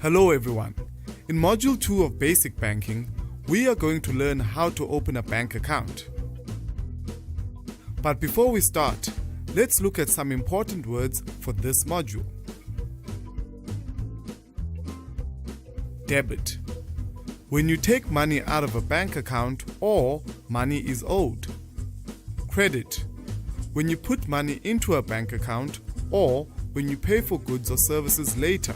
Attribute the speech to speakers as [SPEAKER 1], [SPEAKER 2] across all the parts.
[SPEAKER 1] Hello everyone. In Module 2 of Basic Banking, we are going to learn how to open a bank account. But before we start, let's look at some important words for this module. Debit. When you take money out of a bank account or money is owed. Credit. When you put money into a bank account or when you pay for goods or services later.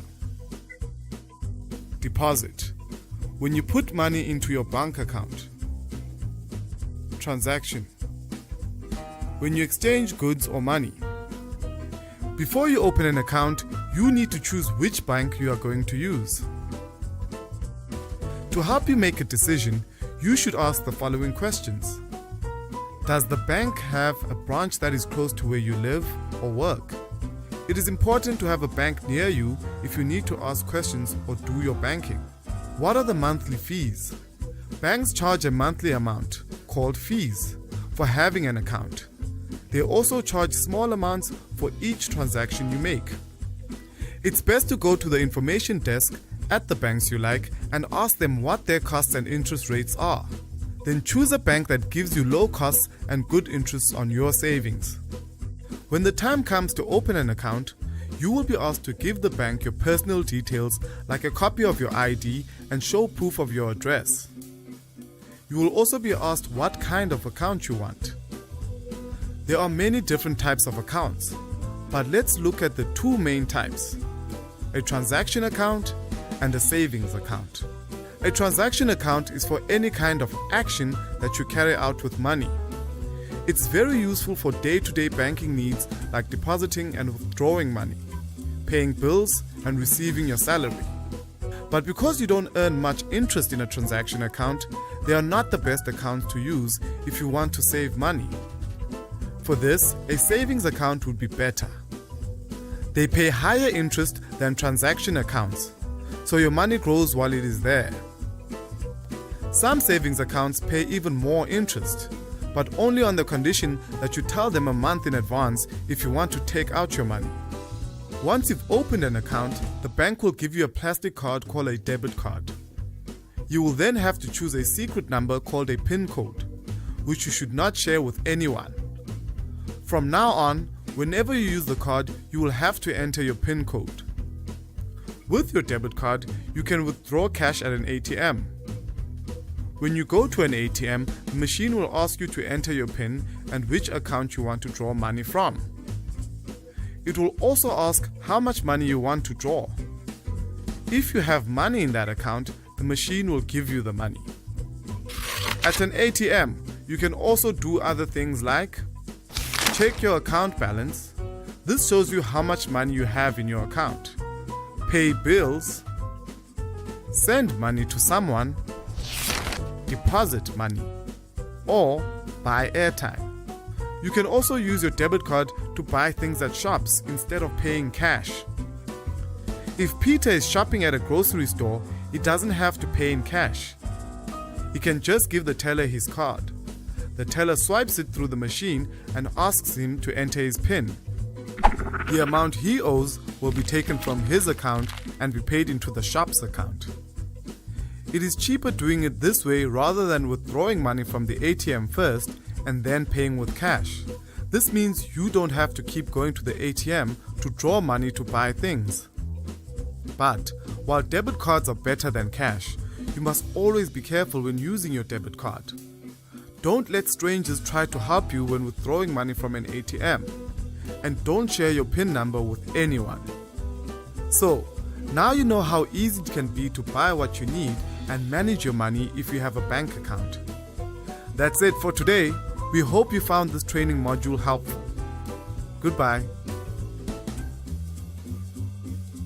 [SPEAKER 1] Deposit. When you put money into your bank account. Transaction. When you exchange goods or money. Before you open an account, you need to choose which bank you are going to use. To help you make a decision, you should ask the following questions. Does the bank have a branch that is close to where you live or work? It is important to have a bank near you if you need to ask questions or do your banking. What are the monthly fees? Banks charge a monthly amount, called fees, for having an account. They also charge small amounts for each transaction you make. It's best to go to the information desk at the banks you like and ask them what their costs and interest rates are. Then choose a bank that gives you low costs and good interest on your savings. When the time comes to open an account, you will be asked to give the bank your personal details like a copy of your ID and show proof of your address. You will also be asked what kind of account you want. There are many different types of accounts, but let's look at the two main types: a transaction account and a savings account. A transaction account is for any kind of action that you carry out with money. It's very useful for day-to-day banking needs like depositing and withdrawing money, paying bills and receiving your salary. But because you don't earn much interest in a transaction account, they are not the best accounts to use if you want to save money. For this, a savings account would be better. They pay higher interest than transaction accounts, so your money grows while it is there. Some savings accounts pay even more interest, but only on the condition that you tell them a month in advance if you want to take out your money. Once you've opened an account, the bank will give you a plastic card called a debit card. You will then have to choose a secret number called a PIN code, which you should not share with anyone. From now on, whenever you use the card, you will have to enter your PIN code. With your debit card, you can withdraw cash at an ATM. When you go to an ATM, the machine will ask you to enter your PIN and which account you want to draw money from. It will also ask how much money you want to draw. If you have money in that account, the machine will give you the money. At an ATM, you can also do other things like check your account balance. This shows you how much money you have in your account. Pay bills. Send money to someone. Deposit money, or buy airtime. You can also use your debit card to buy things at shops instead of paying cash. If Peter is shopping at a grocery store, he doesn't have to pay in cash. He can just give the teller his card. The teller swipes it through the machine and asks him to enter his PIN. The amount he owes will be taken from his account and be paid into the shop's account. It is cheaper doing it this way rather than withdrawing money from the ATM first and then paying with cash. This means you don't have to keep going to the ATM to draw money to buy things. But while debit cards are better than cash, you must always be careful when using your debit card. Don't let strangers try to help you when withdrawing money from an ATM. And don't share your PIN number with anyone. So, now you know how easy it can be to buy what you need and manage your money if you have a bank account. That's it for today. We hope you found this training module helpful. Goodbye.